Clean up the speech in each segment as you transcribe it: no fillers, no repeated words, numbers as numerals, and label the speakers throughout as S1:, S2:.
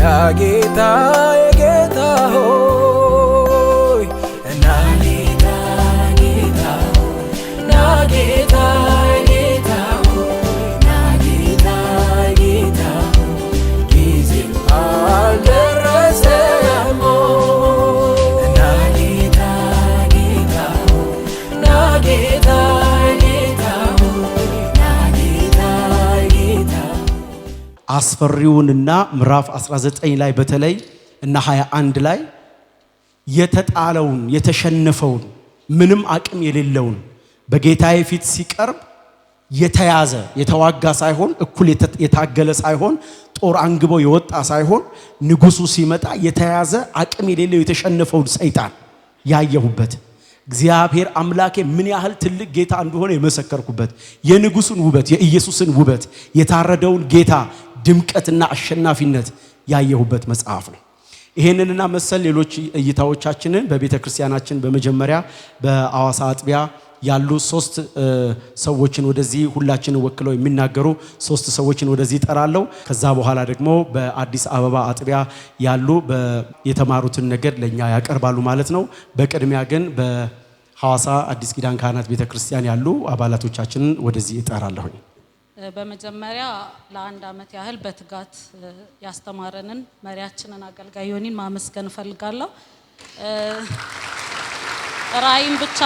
S1: ጌታ የጌታ ሆይ ና ጌታ ጌታ ሆይ ና ጌታ ጌታ ሆይ ና ጌታ ጌታ ሆይ ጊዜው አልደረሰም ና ጌታ ጌታ ሆይ ና ጌታ ጌታ ሆይ ና ጌታ ጌታ
S2: አስፈሪውንና ምዕራፍ 19 ላይ በተለይ እና 21 ላይ የተጣለውን የተሸነፈውን ምንም አቅም የሌለውን በጌታዬ ፊት ሲቀርብ የተያዘ የተዋጋ ሳይሆን እኩል የታገለ ሳይሆን ጦር አንግቦ የወጣ ሳይሆን ንጉሱ ሲመጣ የተያዘ አቅም የሌለው የተሸነፈውን ሰይጣን ያየሁበት እግዚአብሔር አምላኬ ምን ያህል ትልቅ ጌታ እንደሆነ የመሰከርኩበት የንጉሱን ውበት የኢየሱስን ውበት የታረደውን ጌታ ድምቀትና አሸናፊነት ያየሁበት መጽሐፍ ነው። ይሄንንና መሰል ሌሎች እይታዎቻችንን በቤተ ክርስቲያናችን በመጀመሪያ በአዋሳ አጥቢያ ያሉ 3 ሰዎችን ወደዚህ ሁላችንን ወክለው የሚናገሩ 3 ሰዎችን ወደዚህ ጠራለው። ከዛ በኋላ ደግሞ በአዲስ አበባ አጥቢያ ያሉ የተማሩትን ነገር ለኛ ያቀርባሉ ማለት ነው። በቅድሚያ ግን በሐዋሳ አዲስ ኪዳን ካህናት ቤተ ክርስቲያን ያሉ አባላቶቻችንን ወደዚህ እጠራለሁኝ።
S3: በመጀመሪያ ለ1 ዓመት ያህል በትጋት ያስተማረንን መሪያችንን አገልጋይ ዮኒን ማመስገን ፈልጋለሁ። ራእይን ብቻ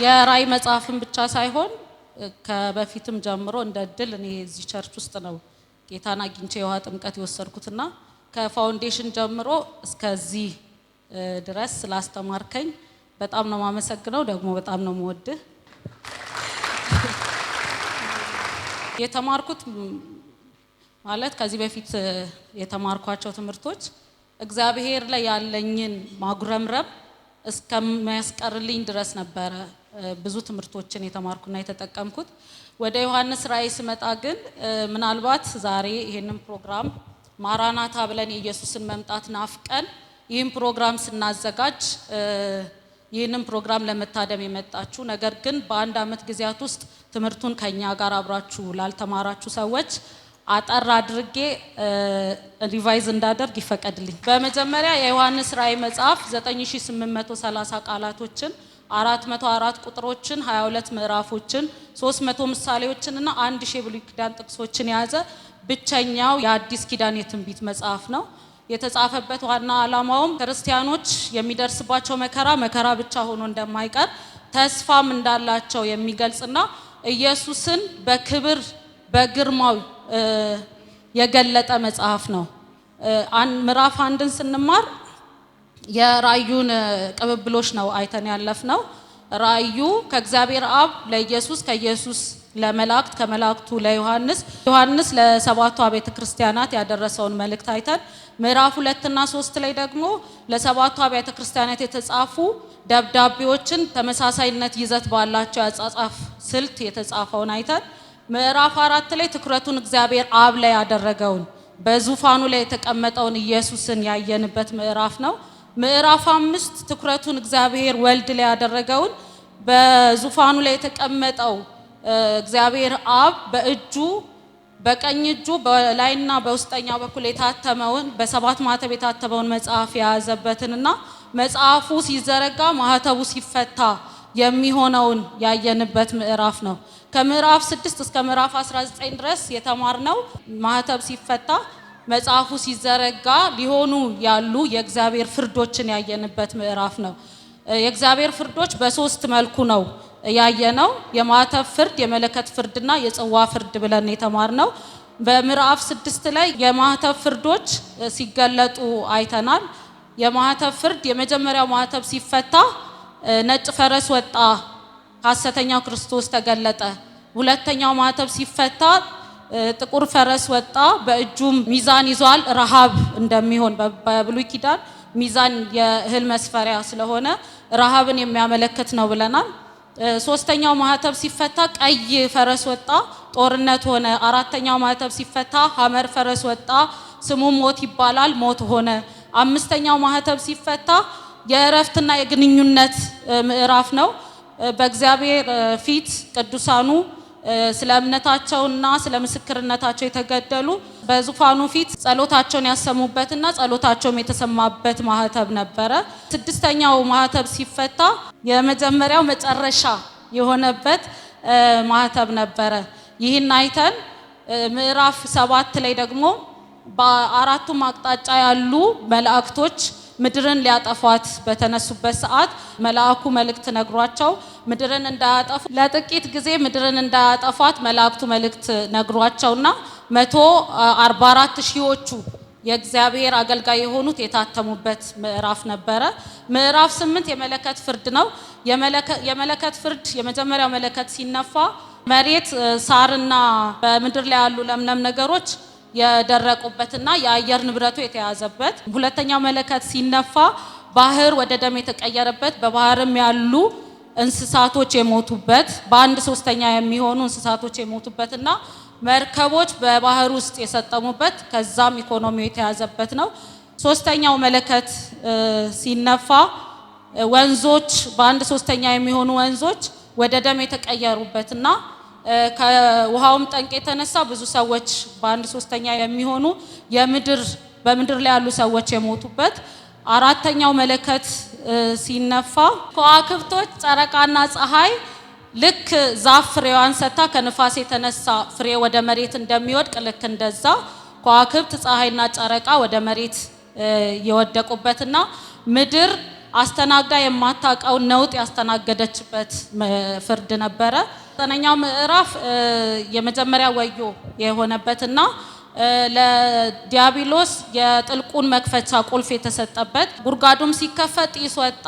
S3: የራእይ መጽሐፍን ብቻ ሳይሆን ከበፊትም ጀምሮ እንደ እድል እኔ እዚህ ቸርች ውስጥ ነው ጌታን አግኝቼ የውሃ ጥምቀት የወሰድኩትና ከፋውንዴሽን ጀምሮ እስከዚህ ድረስ ስላስተማርከኝ በጣም ነው ማመሰግነው። ደግሞ በጣም ነው የምወድህ። የተማርኩት ማለት ከዚህ በፊት የተማርኳቸው ትምህርቶች እግዚአብሔር ላይ ያለኝን ማጉረምረም እስከሚያስቀርልኝ ድረስ ነበረ ብዙ ትምህርቶችን የተማርኩና የተጠቀምኩት። ወደ ዮሐንስ ራእይ ስመጣ ግን ምናልባት ዛሬ ይሄንን ፕሮግራም ማራናታ ብለን የኢየሱስን መምጣት ናፍቀን ይህን ፕሮግራም ስናዘጋጅ ይህንን ፕሮግራም ለመታደም የመጣችሁ ነገር ግን በ1 ዓመት ጊዜያት ውስጥ ትምህርቱን ከኛ ጋር አብራችሁ ላልተማራችሁ ሰዎች አጠር አድርጌ ሪቫይዝ እንዳደርግ ይፈቀድልኝ። በመጀመሪያ የዮሐንስ ራእይ መጽሐፍ 9830 ቃላቶችን 404 ቁጥሮችን 22 ምዕራፎችን 300 ምሳሌዎችንና 1000 የብሉይ ኪዳን ጥቅሶችን የያዘ ብቸኛው የአዲስ ኪዳን የትንቢት መጽሐፍ ነው። የተጻፈበት ዋና ዓላማውም ክርስቲያኖች የሚደርስባቸው መከራ ብቻ ሆኖ እንደማይቀር ተስፋም እንዳላቸው የሚገልጽና ኢየሱስን በክብር በግርማው የገለጠ መጽሐፍ ነው። ምዕራፍ 1ን ስንማር የራእዩን ቅብብሎች ነው አይተን ያለፍነው። ራእዩ ከእግዚአብሔር አብ ለኢየሱስ ከኢየሱስ ለመላእክት ከመላእክቱ ለዮሐንስ ለሰባቱ አብያተ ክርስቲያናት ያደረሰውን መልእክት አይተን ምዕራፍ 2 እና 3 ላይ ደግሞ ለሰባቱ አብያተ ክርስቲያናት የተጻፉ ደብዳቤዎችን ተመሳሳይነት ይዘት ባላቸው ያጻጻፍ ስልት የተጻፈውን አይተን ምዕራፍ 4 ላይ ትኩረቱን እግዚአብሔር አብ ላይ ያደረገውን በዙፋኑ ላይ የተቀመጠውን ኢየሱስን ያየንበት ምዕራፍ ነው። ምዕራፍ 5 ትኩረቱን እግዚአብሔር ወልድ ላይ ያደረገውን በዙፋኑ ላይ የተቀመጠው እግዚአብሔር አብ በቀኝ እጁ በላይና በውስጠኛው በኩል የታተመውን በ7 ማህተብ የታተመውን መጽሐፍ የያዘበትንና መጽሐፉ ሲዘረጋ ማህተቡ ሲፈታ የሚሆነውን ያየንበት ምዕራፍ ነው። ከምዕራፍ 6 እስከ ምዕራፍ 19 ድረስ የተማርነው ማህተብ ሲፈታ መጽሐፉ ሲዘረጋ ሊሆኑ ያሉ የእግዚአብሔር ፍርዶችን ያየንበት ምዕራፍ ነው። የእግዚአብሔር ፍርዶች በ3 መልኩ ነው ያየነው። የማህተብ ፍርድ፣ የመለከት ፍርድና የጽዋ ፍርድ ብለን የተማርነው። በምዕራፍ 6 ላይ የማህተብ ፍርዶች ሲገለጡ አይተናል። የማህተብ ፍርድ የመጀመሪያው ማህተብ ሲፈታ ነጭ ፈረስ ወጣ፣ ሐሰተኛው ክርስቶስ ተገለጠ። ሁለተኛው ማህተብ ሲፈታ ጥቁር ፈረስ ወጣ፣ በእጁም ሚዛን ይዟል። ረሃብ እንደሚሆን በብሉይ ኪዳን ሚዛን የእህል መስፈሪያ ስለሆነ ረሃብን የሚያመለክት ነው ብለናል። ሶስተኛው ማህተብ ሲፈታ ቀይ ፈረስ ወጣ፣ ጦርነት ሆነ። አራተኛው ማህተብ ሲፈታ ሐመር ፈረስ ወጣ፣ ስሙ ሞት ይባላል፣ ሞት ሆነ። አምስተኛው ማህተብ ሲፈታ የእረፍትና የግንኙነት ምዕራፍ ነው። በእግዚአብሔር ፊት ቅዱሳኑ ስለ እምነታቸውና ስለ ምስክርነታቸው የተገደሉ በዙፋኑ ፊት ጸሎታቸውን ያሰሙበትና ጸሎታቸውም የተሰማበት ማህተብ ነበረ። ስድስተኛው ማህተብ ሲፈታ የመጀመሪያው መጨረሻ የሆነበት ማህተብ ነበረ። ይህን አይተን ምዕራፍ 7 ላይ ደግሞ በአራቱም አቅጣጫ ያሉ መላእክቶች ምድርን ሊያጠፏት በተነሱበት ሰዓት መልአኩ መልእክት ነግሯቸው ምድርን እንዳያጠፉ ለጥቂት ጊዜ ምድርን እንዳያጠፏት መላእክቱ መልእክት ነግሯቸውና 144 ሺዎቹ የእግዚአብሔር አገልጋይ የሆኑት የታተሙበት ምዕራፍ ነበረ። ምዕራፍ 8 የመለከት ፍርድ ነው። የመለከት ፍርድ የመጀመሪያው መለከት ሲነፋ መሬት ሳርና በምድር ላይ ያሉ ለምለም ነገሮች የደረቁበትና የአየር ንብረቱ የተያዘበት። ሁለተኛው መለከት ሲነፋ ባህር ወደ ደም የተቀየረበት፣ በባህርም ያሉ እንስሳቶች የሞቱበት፣ በአንድ ሶስተኛ የሚሆኑ እንስሳቶች የሞቱበትና መርከቦች በባህር ውስጥ የሰጠሙበት፣ ከዛም ኢኮኖሚው የተያዘበት ነው። ሶስተኛው መለከት ሲነፋ ወንዞች በአንድ ሶስተኛ የሚሆኑ ወንዞች ወደ ደም የተቀየሩበትና ከውሃውም ጠንቅ የተነሳ ብዙ ሰዎች በአንድ ሶስተኛ የሚሆኑ በምድር ላይ ያሉ ሰዎች የሞቱበት። አራተኛው መለከት ሲነፋ ከዋክብቶች፣ ጨረቃና ፀሐይ ልክ ዛፍ ፍሬዋን ሰጥታ ከንፋስ የተነሳ ፍሬ ወደ መሬት እንደሚወድቅ ልክ እንደዛ ከዋክብት፣ ፀሐይና ጨረቃ ወደ መሬት የወደቁበትና ምድር አስተናግዳ የማታውቀው ነውጥ ያስተናገደችበት ፍርድ ነበረ። ዘጠነኛው ምዕራፍ የመጀመሪያ ወዮ የሆነበትና ለዲያብሎስ የጥልቁን መክፈቻ ቁልፍ የተሰጠበት፣ ጉድጓዱም ሲከፈት ጢስ ወጣ።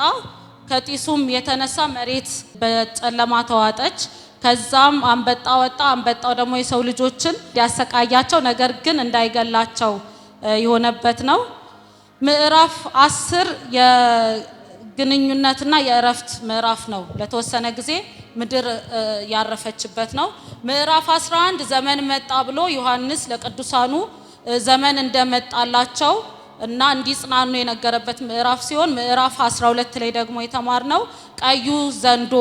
S3: ከጢሱም የተነሳ መሬት በጨለማ ተዋጠች። ከዛም አንበጣ ወጣ። አንበጣው ደግሞ የሰው ልጆችን ያሰቃያቸው ነገር ግን እንዳይገላቸው የሆነበት ነው። ምዕራፍ 10 የግንኙነትና የእረፍት ምዕራፍ ነው። ለተወሰነ ጊዜ ምድር ያረፈችበት ነው። ምዕራፍ 11 ዘመን መጣ ብሎ ዮሐንስ ለቅዱሳኑ ዘመን እንደመጣላቸው እና እንዲጽናኑ የነገረበት ምዕራፍ ሲሆን ምዕራፍ 12 ላይ ደግሞ የተማርነው ቀዩ ዘንዶ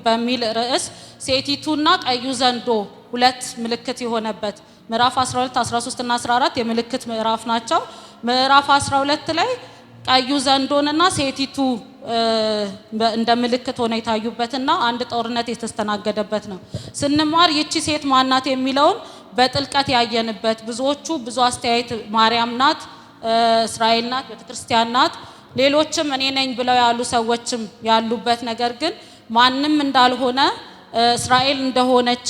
S3: በሚል ርዕስ ሴቲቱና ቀዩ ዘንዶ ሁለት ምልክት የሆነበት ምዕራፍ 12፣ 13 እና 14 የምልክት ምዕራፍ ናቸው። ምዕራፍ 12 ላይ ቀዩ ዘንዶንና ሴቲቱ እንደ ምልክት ሆነ የታዩበትና አንድ ጦርነት የተስተናገደበት ነው። ስንማር ይቺ ሴት ማናት የሚለውን በጥልቀት ያየንበት፣ ብዙዎቹ ብዙ አስተያየት ማርያም ናት፣ እስራኤል ናት፣ ቤተክርስቲያን ናት፣ ሌሎችም እኔ ነኝ ብለው ያሉ ሰዎችም ያሉበት፣ ነገር ግን ማንም እንዳልሆነ እስራኤል እንደሆነች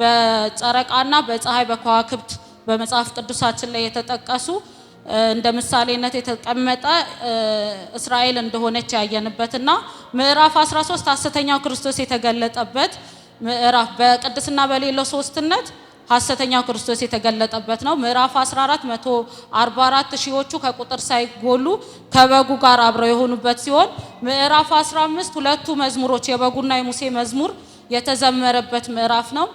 S3: በጨረቃና በፀሐይ በከዋክብት በመጽሐፍ ቅዱሳችን ላይ የተጠቀሱ እንደ ምሳሌነት የተቀመጠ እስራኤል እንደሆነች ያየንበትና ምዕራፍ 13 ሐሰተኛው ክርስቶስ የተገለጠበት ምዕራፍ፣ በቅድስና በሌለው ሶስትነት ሐሰተኛው ክርስቶስ የተገለጠበት ነው። ምዕራፍ 14 144 ሺዎቹ ከቁጥር ሳይጎሉ ከበጉ ጋር አብረው የሆኑበት ሲሆን ምዕራፍ 15 ሁለቱ መዝሙሮች የበጉና የሙሴ መዝሙር የተዘመረበት ምዕራፍ ነው።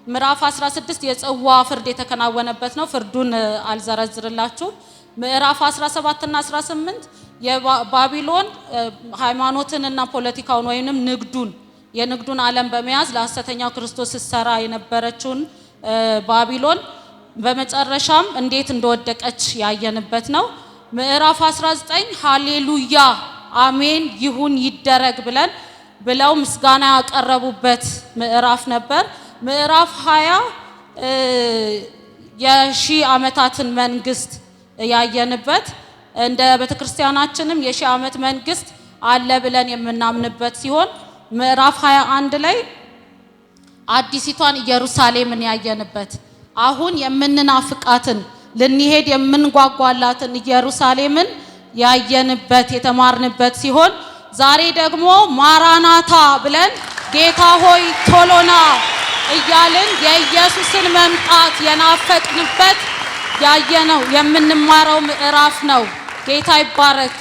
S3: ምዕራፍ 16 የጽዋ ፍርድ የተከናወነበት ነው። ፍርዱን አልዘረዝርላችሁም። ምዕራፍ 17 እና 18 የባቢሎን ሃይማኖትንና ፖለቲካውን ወይንም የንግዱን ዓለም በመያዝ ለሐሰተኛው ክርስቶስ ሰራ የነበረችውን ባቢሎን በመጨረሻም እንዴት እንደወደቀች ያየንበት ነው። ምዕራፍ 19 ሃሌሉያ አሜን ይሁን ይደረግ ብለው ምስጋና ያቀረቡበት ምዕራፍ ነበር። ምዕራፍ 20 የሺህ ዓመታትን መንግስት ያየንበት፣ እንደ ቤተክርስቲያናችንም የሺህ ዓመት መንግስት አለ ብለን የምናምንበት ሲሆን ምዕራፍ 21 ላይ አዲሲቷን ኢየሩሳሌምን ያየንበት፣ አሁን የምንናፍቃትን ልንሄድ የምንጓጓላትን ኢየሩሳሌምን ያየንበት የተማርንበት ሲሆን ዛሬ ደግሞ ማራናታ ብለን ጌታ ሆይ ቶሎና እያልን የኢየሱስን መምጣት የናፈቅንበት ያየነው የምንማረው ምዕራፍ ነው። ጌታ ይባረክ።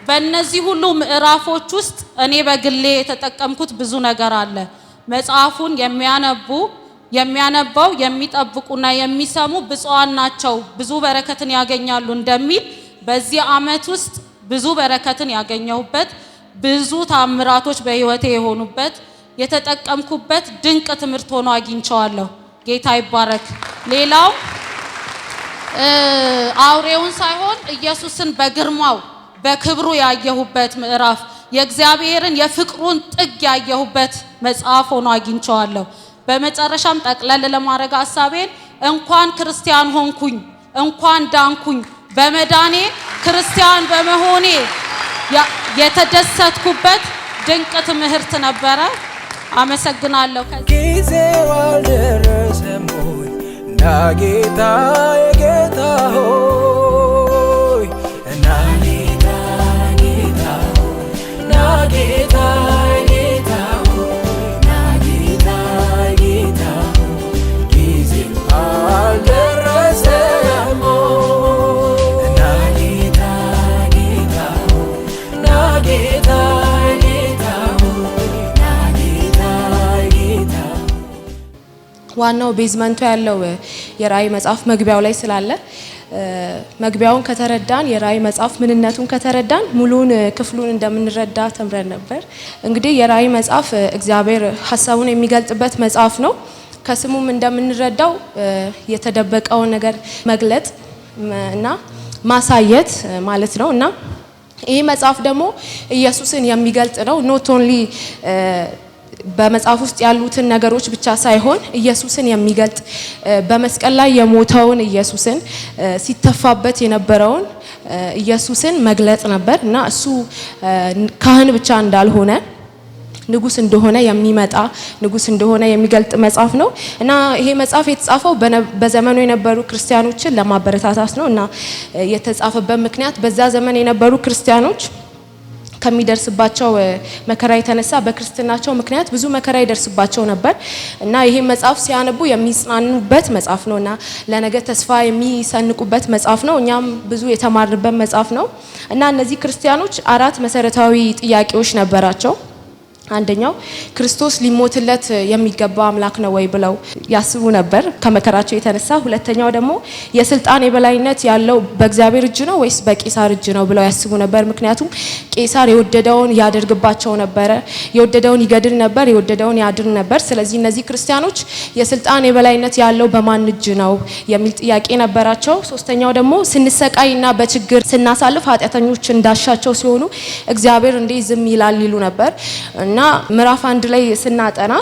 S3: በእነዚህ ሁሉ ምዕራፎች ውስጥ እኔ በግሌ የተጠቀምኩት ብዙ ነገር አለ። መጽሐፉን የሚያነበው የሚጠብቁና የሚሰሙ ብፁዓን ናቸው ብዙ በረከትን ያገኛሉ እንደሚል በዚህ ዓመት ውስጥ ብዙ በረከትን ያገኘሁበት፣ ብዙ ታምራቶች በህይወቴ የሆኑበት፣ የተጠቀምኩበት ድንቅ ትምህርት ሆኖ አግኝቼዋለሁ። ጌታ ይባረክ። ሌላው አውሬውን ሳይሆን ኢየሱስን በግርማው በክብሩ ያየሁበት ምዕራፍ የእግዚአብሔርን የፍቅሩን ጥግ ያየሁበት መጽሐፍ ሆኖ አግኝቼዋለሁ። በመጨረሻም ጠቅለል ለማድረግ ሐሳቤን እንኳን ክርስቲያን ሆንኩኝ፣ እንኳን ዳንኩኝ፣ በመዳኔ ክርስቲያን በመሆኔ የተደሰትኩበት ድንቅ ትምህርት ነበረ። አመሰግናለሁ።
S1: ጊዜው አልደረሰም ሆይ እና ጌታ የጌታ ሆይ እና ጌታ ጌታ ሆይ እና ጌታ ጌታ ሆይ እና ጌታ ጌታ ሆይ ጊዜው አልደረሰም ሆይ እና ጌታ ጌታ ሆይ እና ጌታ
S4: ዋናው ቤዝመንቱ ያለው የራእይ መጽሐፍ መግቢያው ላይ ስላለ መግቢያውን ከተረዳን የራእይ መጽሐፍ ምንነቱን ከተረዳን ሙሉን ክፍሉን እንደምንረዳ ተምረን ነበር። እንግዲህ የራእይ መጽሐፍ እግዚአብሔር ሐሳቡን የሚገልጽበት መጽሐፍ ነው። ከስሙም እንደምንረዳው የተደበቀውን ነገር መግለጥ እና ማሳየት ማለት ነው እና ይህ መጽሐፍ ደግሞ ኢየሱስን የሚገልጽ ነው። ኖት ኦንሊ በመጽሐፍ ውስጥ ያሉትን ነገሮች ብቻ ሳይሆን ኢየሱስን የሚገልጥ በመስቀል ላይ የሞተውን ኢየሱስን ሲተፋበት የነበረውን ኢየሱስን መግለጽ ነበር እና እሱ ካህን ብቻ እንዳልሆነ ንጉስ እንደሆነ የሚመጣ ንጉስ እንደሆነ የሚገልጥ መጽሐፍ ነው እና ይሄ መጽሐፍ የተጻፈው በዘመኑ የነበሩ ክርስቲያኖችን ለማበረታታት ነው እና የተጻፈበት ምክንያት በዛ ዘመን የነበሩ ክርስቲያኖች ከሚደርስባቸው መከራ የተነሳ በክርስትናቸው ምክንያት ብዙ መከራ ይደርስባቸው ነበር እና ይሄ መጽሐፍ ሲያነቡ የሚጽናኑበት መጽሐፍ ነውና ለነገ ተስፋ የሚሰንቁበት መጽሐፍ ነው። እኛም ብዙ የተማርንበት መጽሐፍ ነው እና እነዚህ ክርስቲያኖች 4 መሰረታዊ ጥያቄዎች ነበራቸው። አንደኛው ክርስቶስ ሊሞትለት የሚገባ አምላክ ነው ወይ ብለው ያስቡ ነበር ከመከራቸው የተነሳ። ሁለተኛው ደግሞ የስልጣን የበላይነት ያለው በእግዚአብሔር እጅ ነው ወይስ በቄሳር እጅ ነው ብለው ያስቡ ነበር። ምክንያቱም ቄሳር የወደደውን ያደርግባቸው ነበር፣ የወደደውን ይገድል ነበር፣ የወደደውን ያድን ነበር። ስለዚህ እነዚህ ክርስቲያኖች የስልጣን የበላይነት ያለው በማን እጅ ነው የሚል ጥያቄ ነበራቸው። ሶስተኛው ደግሞ ስንሰቃይና በችግር ስናሳልፍ ኃጢአተኞች እንዳሻቸው ሲሆኑ እግዚአብሔር እንዴት ዝም ይላል ይሉ ነበር እና ምዕራፍ 1 ላይ ስናጠና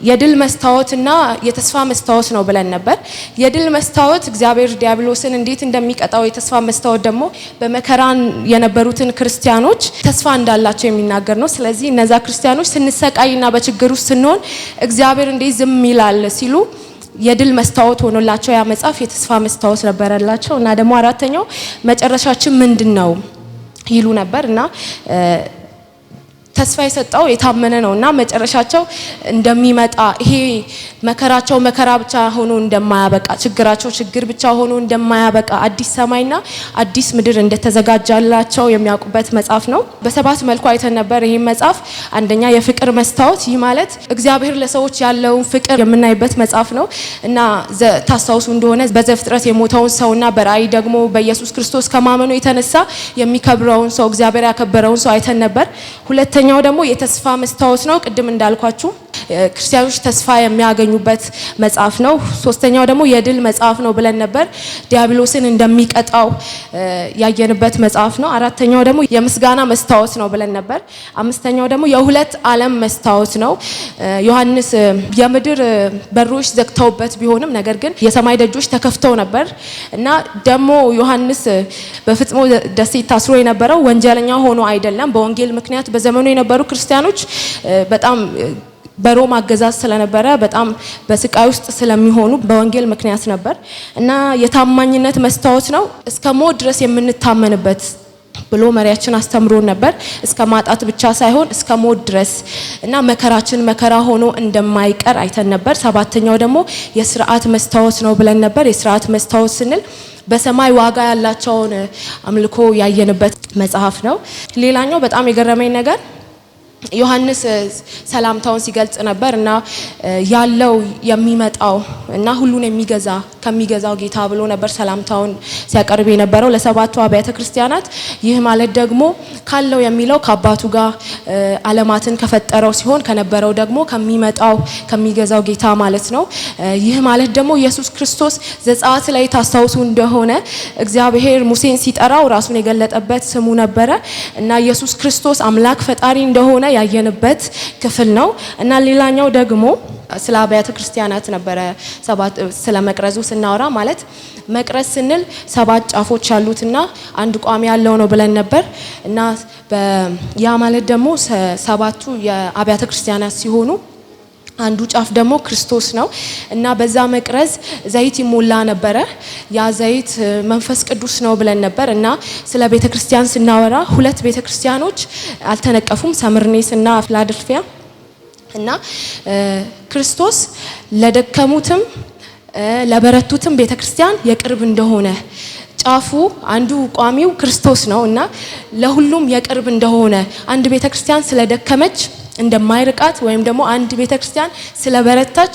S4: የድል መስታወትና የተስፋ መስታወት ነው ብለን ነበር። የድል መስታወት እግዚአብሔር ዲያብሎስን እንዴት እንደሚቀጣው፣ የተስፋ መስታወት ደግሞ በመከራን የነበሩትን ክርስቲያኖች ተስፋ እንዳላቸው የሚናገር ነው። ስለዚህ እነዛ ክርስቲያኖች ስንሰቃይና በችግር ውስጥ ስንሆን እግዚአብሔር እንዴት ዝም ይላል ሲሉ የድል መስታወት ሆኖላቸው ያ መጽሐፍ የተስፋ መስታወት ነበረላቸው እና ደግሞ አራተኛው መጨረሻችን ምንድነው ይሉ ነበር እና ተስፋ የሰጠው የታመነ ነውና መጨረሻቸው እንደሚመጣ ይሄ መከራቸው መከራ ብቻ ሆኖ እንደማያበቃ፣ ችግራቸው ችግር ብቻ ሆኖ እንደማያበቃ አዲስ ሰማይና አዲስ ምድር እንደተዘጋጃላቸው የሚያውቁበት መጽሐፍ ነው። በሰባት መልኩ አይተን ነበር ይሄ መጽሐፍ። አንደኛ የፍቅር መስታወት፣ ይህ ማለት እግዚአብሔር ለሰዎች ያለውን ፍቅር የምናይበት መጽሐፍ ነው እና ታስታውሱ እንደሆነ በዘፍጥረት የሞተውን ሰውና በራእይ ደግሞ በኢየሱስ ክርስቶስ ከማመኑ የተነሳ የሚከብረውን ሰው እግዚአብሔር ያከበረውን ሰው አይተን ነበር። ሁለተኛው ደግሞ የተስፋ መስታወት ነው። ቅድም እንዳልኳችሁ ክርስቲያኖች ተስፋ የሚያገኙበት መጽሐፍ ነው። ሶስተኛው ደግሞ የድል መጽሐፍ ነው ብለን ነበር። ዲያብሎስን እንደሚቀጣው ያየንበት መጽሐፍ ነው። አራተኛው ደግሞ የምስጋና መስታወት ነው ብለን ነበር። አምስተኛው ደግሞ የሁለት ዓለም መስታወት ነው። ዮሐንስ የምድር በሮች ዘግተውበት ቢሆንም ነገር ግን የሰማይ ደጆች ተከፍተው ነበር እና ደግሞ ዮሐንስ በፍጥሞ ደሴት ታስሮ የነበረው ወንጀለኛ ሆኖ አይደለም። በወንጌል ምክንያት በዘመኑ የነበሩ ክርስቲያኖች በጣም በሮም አገዛዝ ስለነበረ በጣም በስቃይ ውስጥ ስለሚሆኑ በወንጌል ምክንያት ነበር እና የታማኝነት መስታወት ነው። እስከ ሞት ድረስ የምንታመንበት ብሎ መሪያችን አስተምሮን ነበር። እስከ ማጣት ብቻ ሳይሆን እስከ ሞት ድረስ እና መከራችን መከራ ሆኖ እንደማይቀር አይተን ነበር። ሰባተኛው ደግሞ የሥርዓት መስታወት ነው ብለን ነበር። የሥርዓት መስታወት ስንል በሰማይ ዋጋ ያላቸውን አምልኮ ያየንበት መጽሐፍ ነው። ሌላኛው በጣም የገረመኝ ነገር ዮሐንስ ሰላምታውን ሲገልጽ ነበር እና ያለው የሚመጣው እና ሁሉን የሚገዛ ከሚገዛው ጌታ ብሎ ነበር ሰላምታውን ሲያቀርብ የነበረው ለሰባቱ አብያተ ክርስቲያናት። ይህ ማለት ደግሞ ካለው የሚለው ከአባቱ ጋር ዓለማትን ከፈጠረው ሲሆን ከነበረው ደግሞ ከሚመጣው ከሚገዛው ጌታ ማለት ነው። ይህ ማለት ደግሞ ኢየሱስ ክርስቶስ ዘጸአት ላይ ታስታውሱ እንደሆነ እግዚአብሔር ሙሴን ሲጠራው ራሱን የገለጠበት ስሙ ነበረ እና ኢየሱስ ክርስቶስ አምላክ ፈጣሪ እንደሆነ ያየንበት ክፍል ነው እና ሌላኛው ደግሞ ስለ አብያተ ክርስቲያናት ነበረ። ስለ መቅረዙ ስናወራ ማለት መቅረዝ ስንል 7 ጫፎች ያሉትና አንድ ቋሚ ያለው ነው ብለን ነበር እና ያ ማለት ደግሞ 7ቱ የአብያተ ክርስቲያናት ሲሆኑ አንዱ ጫፍ ደግሞ ክርስቶስ ነው እና በዛ መቅረዝ ዘይት ይሞላ ነበረ። ያ ዘይት መንፈስ ቅዱስ ነው ብለን ነበር እና ስለ ቤተክርስቲያን ስናወራ 2 ቤተክርስቲያኖች አልተነቀፉም፣ ሰምርኔስ እና ፊላደልፊያ እና ክርስቶስ ለደከሙትም ለበረቱትም ቤተክርስቲያን የቅርብ እንደሆነ ጫፉ አንዱ ቋሚው ክርስቶስ ነው እና ለሁሉም የቅርብ እንደሆነ አንድ ቤተክርስቲያን ስለደከመች እንደማይርቃት ወይም ደግሞ አንድ ቤተክርስቲያን ስለበረታች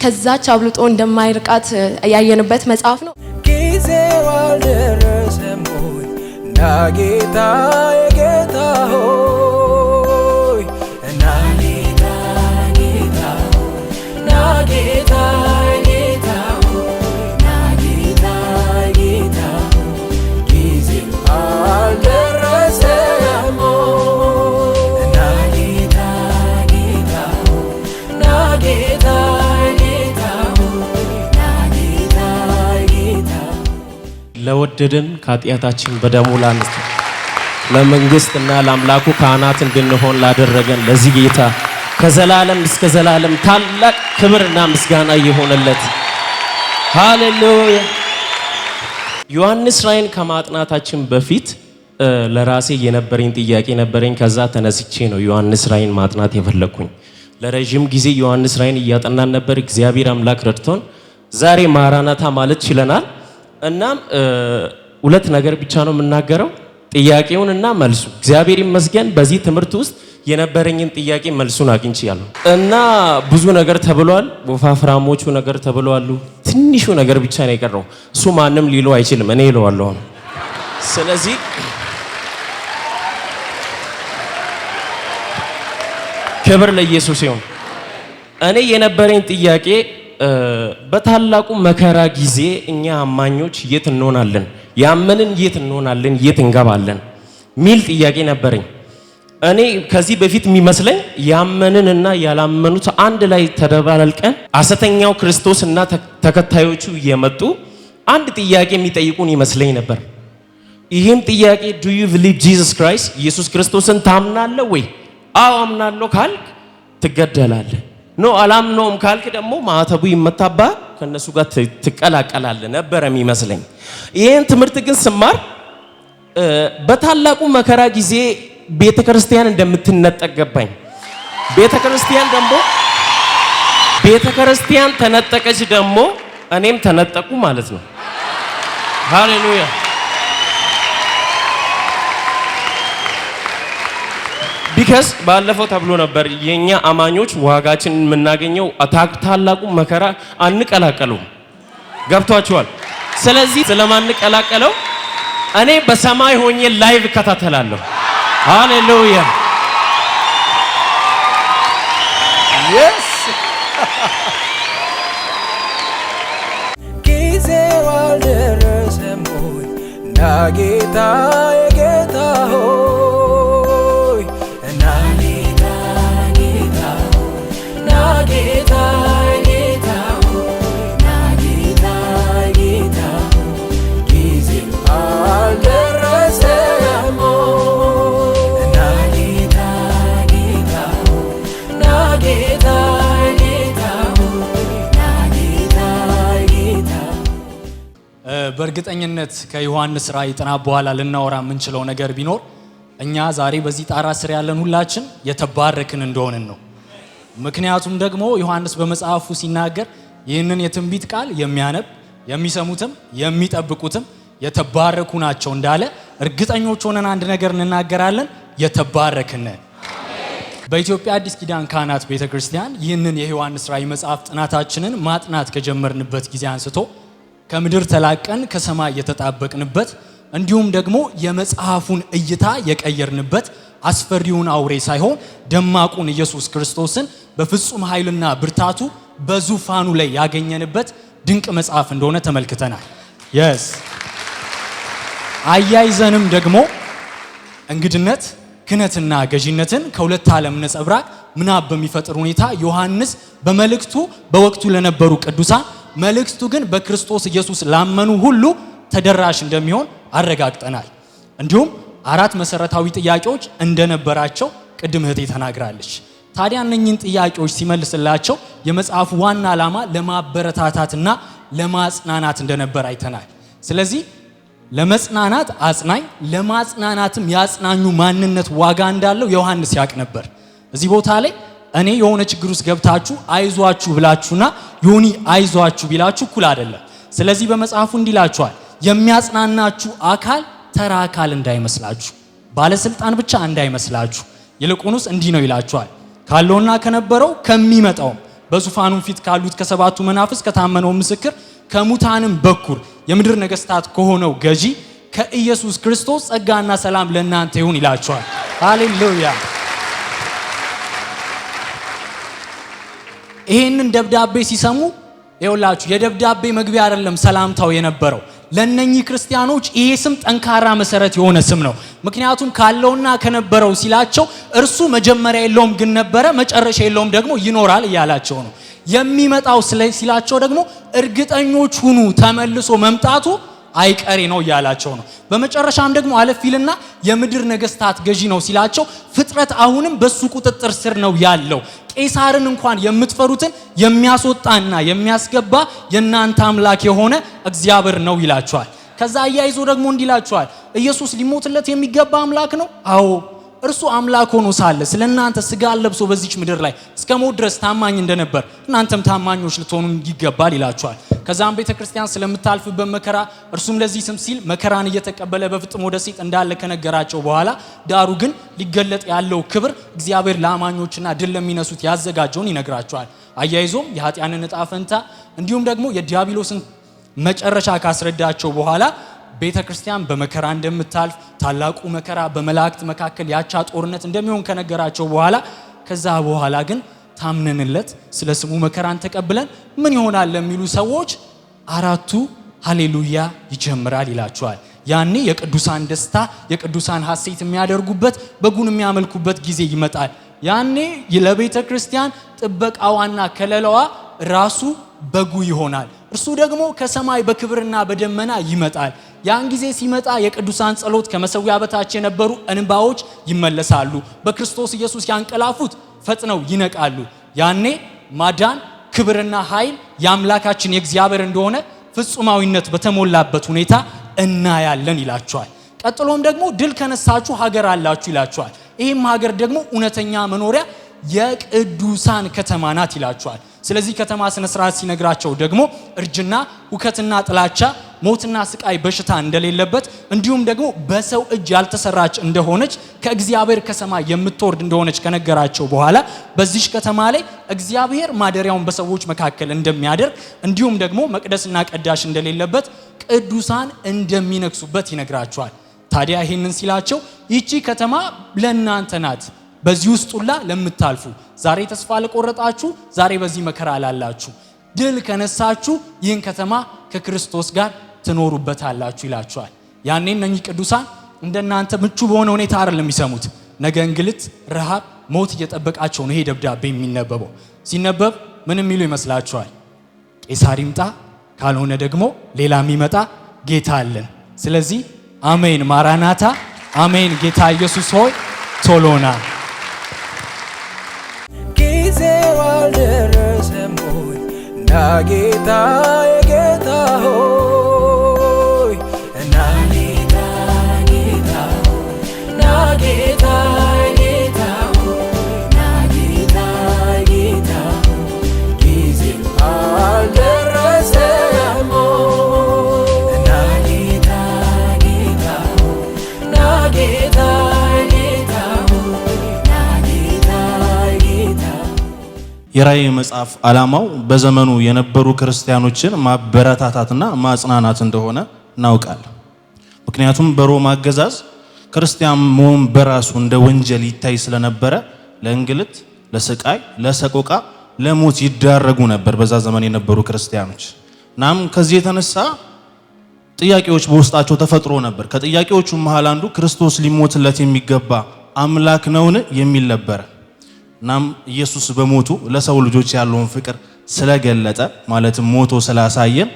S4: ከዛች አብልጦ እንደማይርቃት ያየንበት መጽሐፍ ነው።
S1: ጊዜው አልደረሰም ሆይ ና ጌታ የጌታ ሆይ ና ጌታ ጌታ ሆይ ና ጌታ ጌታ ሆይ ና ጌታ ጌታ ሆይ ጊዜው አልደረሰም ሆይ ና ጌታ ጌታ ሆይ ና ጌታ ጌታ ሆይ ና ጌታ ጌታ
S5: ለወደደን ከኃጢአታችን በደሙ ላነጻን ለመንግስትና ለአምላኩ ካህናት እንድንሆን ላደረገን ለዚህ ጌታ ከዘላለም እስከ ዘላለም ታላቅ ክብርና ምስጋና ይሆንለት። ሃሌሉያ። ዮሐንስ ራእይን ከማጥናታችን በፊት ለራሴ የነበረኝ ጥያቄ ነበረኝ። ከዛ ተነስቼ ነው ዮሐንስ ራእይን ማጥናት የፈለኩኝ። ለረጅም ጊዜ ዮሐንስ ራእይን እያጠናን ነበር። እግዚአብሔር አምላክ ረድቶን ዛሬ ማራናታ ማለት ችለናል። እናም 2 ነገር ብቻ ነው የምናገረው፣ ጥያቄውንና መልሱ። እግዚአብሔር ይመስገን በዚህ ትምህርት ውስጥ የነበረኝን ጥያቄ መልሱን አግኝቻለሁ እና ብዙ ነገር ተብሏል። ወፋፍራሞቹ ነገር ተብሏሉ። ትንሹ ነገር ብቻ ነው የቀረው። እሱ ማንም ሊለው አይችልም፣ እኔ እለዋለሁ። ስለዚህ ክብር ለኢየሱስ ይሁን። እኔ የነበረኝ ጥያቄ በታላቁ መከራ ጊዜ እኛ አማኞች የት እንሆናለን? ያመንን የት እንሆናለን? የት እንገባለን? ሚል ጥያቄ ነበረኝ። እኔ ከዚህ በፊት የሚመስለኝ ያመንንና ያላመኑት አንድ ላይ ተደባልቀን ሐሰተኛው ክርስቶስና ተከታዮቹ እየመጡ አንድ ጥያቄ የሚጠይቁን ይመስለኝ ነበር። ይህም ጥያቄ do you believe Jesus Christ? ኢየሱስ ክርስቶስን ታምናለህ ወይ? አዎ አምናለሁ ካልክ ትገደላለህ። ኖ አላምነውም ካልክ ደግሞ ማዕተቡ ይመታባ ከነሱ ጋር ትቀላቀላለህ ነበር የሚመስለኝ። ይሄን ትምህርት ግን ስማር በታላቁ መከራ ጊዜ ቤተክርስቲያን እንደምትነጠቅ ገባኝ። ቤተክርስቲያን ተነጠቀች ደግሞ እኔም ተነጠቁ ማለት ነው። ሃሌሉያ። ቢካዝ ባለፈው ተብሎ ነበር የኛ አማኞች ዋጋችን የምናገኘው ታላቁ መከራ አንቀላቀለው። ገብቷችኋል? ስለዚህ ስለማንቀላቀለው እኔ በሰማይ ሆኜ ላይቭ እከታተላለሁ። ሃሌሉያ
S1: Yes ጊዜው አልደረሰም ሆይ ና ጌታ የጌታ ሆይ ና ጌታ ጌታ ሆይ ና ጌታ ጌታ ሆይ ና ጌታ ጌታ ሆይ ጊዜው አልደረሰም ሆይ ና ጌታ ጌታ ሆይ ና ጌታ ጌታ ሆይ ና ጌታ ጌታ
S6: በእርግጠኝነት ከዮሐንስ ራእይ ጥናት በኋላ ልናወራ የምንችለው ነገር ቢኖር እኛ ዛሬ በዚህ ጣራ ስር ያለን ሁላችን የተባረክን እንደሆንን ነው። ምክንያቱም ደግሞ ዮሐንስ በመጽሐፉ ሲናገር ይህንን የትንቢት ቃል የሚያነብ የሚሰሙትም የሚጠብቁትም የተባረኩ ናቸው እንዳለ እርግጠኞች ሆነን አንድ ነገር እንናገራለን፣ የተባረክን። በኢትዮጵያ አዲስ ኪዳን ካህናት ቤተክርስቲያን ይህንን የዮሐንስ ራእይ መጽሐፍ ጥናታችንን ማጥናት ከጀመርንበት ጊዜ አንስቶ ከምድር ተላቀን ከሰማይ የተጣበቅንበት እንዲሁም ደግሞ የመጽሐፉን እይታ የቀየርንበት አስፈሪውን አውሬ ሳይሆን ደማቁን ኢየሱስ ክርስቶስን በፍጹም ኃይልና ብርታቱ በዙፋኑ ላይ ያገኘንበት ድንቅ መጽሐፍ እንደሆነ ተመልክተናል። yes አያይዘንም ደግሞ እንግድነት ክህነትና ገዢነትን ከሁለት ዓለም ነጸብራቅ ምናብ በሚፈጥር ሁኔታ ዮሐንስ በመልእክቱ በወቅቱ ለነበሩ ቅዱሳን መልእክቱ ግን በክርስቶስ ኢየሱስ ላመኑ ሁሉ ተደራሽ እንደሚሆን አረጋግጠናል። እንዲሁም አራት መሰረታዊ ጥያቄዎች እንደነበራቸው ቅድም እህቴ ተናግራለች። ታዲያ እነኚህን ጥያቄዎች ሲመልስላቸው የመጽሐፉ ዋና ዓላማ ለማበረታታትና ለማጽናናት እንደነበር አይተናል። ስለዚህ ለመጽናናት አጽናኝ ለማጽናናትም ያጽናኙ ማንነት ዋጋ እንዳለው ዮሐንስ ያቅ ነበር። እዚህ ቦታ ላይ እኔ የሆነ ችግር ውስጥ ገብታችሁ አይዟችሁ ብላችሁና ዮኒ አይዟችሁ ቢላችሁ እኩል አይደለም። ስለዚህ በመጽሐፉ እንዲላችኋል የሚያጽናናችሁ አካል ተራ አካል እንዳይመስላችሁ፣ ባለስልጣን ብቻ እንዳይመስላችሁ፣ ይልቁንስ እንዲህ ነው ይላችኋል ካለውና ከነበረው ከሚመጣው በዙፋኑ ፊት ካሉት ከሰባቱ መናፍስት ከታመነው ምስክር ከሙታንም በኩር የምድር ነገስታት ከሆነው ገዢ ከኢየሱስ ክርስቶስ ጸጋና ሰላም ለእናንተ ይሁን ይላችኋል። ሃሌሉያ። ይሄንን ደብዳቤ ሲሰሙ ይኸውላችሁ የደብዳቤ መግቢያ አይደለም ሰላምታው የነበረው ለነኚህ ክርስቲያኖች ይሄ ስም ጠንካራ መሰረት የሆነ ስም ነው። ምክንያቱም ካለውና ከነበረው ሲላቸው እርሱ መጀመሪያ የለውም ግን ነበረ፣ መጨረሻ የለውም ደግሞ ይኖራል እያላቸው ነው። የሚመጣው ሲላቸው ደግሞ እርግጠኞች ሁኑ ተመልሶ መምጣቱ አይቀሬ ነው እያላቸው ነው። በመጨረሻም ደግሞ አለፊልና የምድር ነገስታት ገዢ ነው ሲላቸው ፍጥረት አሁንም በሱ ቁጥጥር ስር ነው ያለው። ቄሳርን እንኳን የምትፈሩትን የሚያስወጣና የሚያስገባ የእናንተ አምላክ የሆነ እግዚአብሔር ነው ይላቸዋል። ከዛ አያይዞ ደግሞ እንዲላቸዋል ኢየሱስ ሊሞትለት የሚገባ አምላክ ነው። አዎ እርሱ አምላክ ሆኖ ሳለ ስለናንተ ስጋ ለብሶ በዚች ምድር ላይ እስከ ሞት ድረስ ታማኝ እንደነበር እናንተም ታማኞች ልትሆኑ ይገባል ይላቸዋል። ከዛም ቤተክርስቲያን ስለምታልፍበት መከራ እርሱም ለዚህ ስም ሲል መከራን እየተቀበለ በፍጥሞ ደሴት እንዳለ ከነገራቸው በኋላ ዳሩ ግን ሊገለጥ ያለው ክብር እግዚአብሔር ለአማኞችና ድል ለሚነሱት ያዘጋጀውን ይነግራቸዋል። አያይዞም የኃጢያንን ዕጣ ፈንታ እንዲሁም ደግሞ የዲያብሎስን መጨረሻ ካስረዳቸው በኋላ ቤተክርስቲያን በመከራ እንደምታልፍ ታላቁ መከራ በመላእክት መካከል ያቻ ጦርነት እንደሚሆን ከነገራቸው በኋላ ከዛ በኋላ ግን ታምነንለት ስለ ስሙ መከራን ተቀብለን ምን ይሆናል ለሚሉ ሰዎች አራቱ ሃሌሉያ ይጀምራል ይላቸዋል። ያኔ የቅዱሳን ደስታ የቅዱሳን ሐሴት የሚያደርጉበት በጉን የሚያመልኩበት ጊዜ ይመጣል። ያኔ ለቤተክርስቲያን ጥበቃዋና ከለላዋ ራሱ በጉ ይሆናል። እርሱ ደግሞ ከሰማይ በክብርና በደመና ይመጣል። ያን ጊዜ ሲመጣ የቅዱሳን ጸሎት ከመሰዊያ በታች የነበሩ እንባዎች ይመለሳሉ። በክርስቶስ ኢየሱስ ያንቀላፉት ፈጥነው ይነቃሉ። ያኔ ማዳን ክብርና ኃይል የአምላካችን የእግዚአብሔር እንደሆነ ፍጹማዊነት በተሞላበት ሁኔታ እናያለን ይላቸዋል። ቀጥሎም ደግሞ ድል ከነሳችሁ ሀገር አላችሁ ይላቸዋል። ይህም ሀገር ደግሞ እውነተኛ መኖሪያ የቅዱሳን ከተማ ናት ይላቸዋል። ስለዚህ ከተማ ስነ ስርዓት ሲነግራቸው ደግሞ እርጅና፣ ሁከትና ጥላቻ፣ ሞትና ስቃይ፣ በሽታ እንደሌለበት እንዲሁም ደግሞ በሰው እጅ ያልተሰራች እንደሆነች ከእግዚአብሔር ከሰማይ የምትወርድ እንደሆነች ከነገራቸው በኋላ በዚህ ከተማ ላይ እግዚአብሔር ማደሪያውን በሰዎች መካከል እንደሚያደርግ እንዲሁም ደግሞ መቅደስና ቀዳሽ እንደሌለበት ቅዱሳን እንደሚነግሱበት ይነግራቸዋል። ታዲያ ይህንን ሲላቸው ይቺ ከተማ ለእናንተ ናት፣ በዚህ ውስጥ ሁላ ለምታልፉ ዛሬ ተስፋ ለቆረጣችሁ ዛሬ በዚህ መከራ ላላችሁ ድል ከነሳችሁ ይህን ከተማ ከክርስቶስ ጋር ትኖሩበታላችሁ ይላችኋል። ያኔ እነኚህ ቅዱሳን እንደናንተ ምቹ በሆነ ሁኔታ አይደለም የሚሰሙት። ነገ እንግልት፣ ረሃብ፣ ሞት እየጠበቃቸው ነው ይሄ ደብዳቤ የሚነበበው። ሲነበብ ምን የሚሉ ይመስላችኋል? ቄሳር ይምጣ፣ ካልሆነ ደግሞ ሌላ የሚመጣ ጌታ አለን። ስለዚህ አሜን ማራናታ፣ አሜን ጌታ ኢየሱስ ሆይ ቶሎና።
S1: ጊዜው አልደረሰም ሆይ ና ጌታ የጌታ ሆይ ና ጌታ ጌታ ሆይ ና ጌታ ጌታ ሆይ ና ጌታ ጌታ ሆይ ጊዜው አልደረሰም ሆይ ና ጌታ ጌታ ሆይ ና ጌታ ጌታ ሆይ ና ጌታ
S7: የራእይ መጽሐፍ ዓላማው በዘመኑ የነበሩ ክርስቲያኖችን ማበረታታትና ማጽናናት እንደሆነ እናውቃለን። ምክንያቱም በሮማ አገዛዝ ክርስቲያን መሆን በራሱ እንደ ወንጀል ይታይ ስለነበረ ለእንግልት፣ ለስቃይ፣ ለሰቆቃ፣ ለሞት ይዳረጉ ነበር በዛ ዘመን የነበሩ ክርስቲያኖች። እናም ከዚህ የተነሳ ጥያቄዎች በውስጣቸው ተፈጥሮ ነበር። ከጥያቄዎቹ መሃል አንዱ ክርስቶስ ሊሞትለት የሚገባ አምላክ ነውን የሚል ነበር። እናም ኢየሱስ በሞቱ ለሰው ልጆች ያለውን ፍቅር ስለገለጠ ማለትም ሞቶ ስላሳየን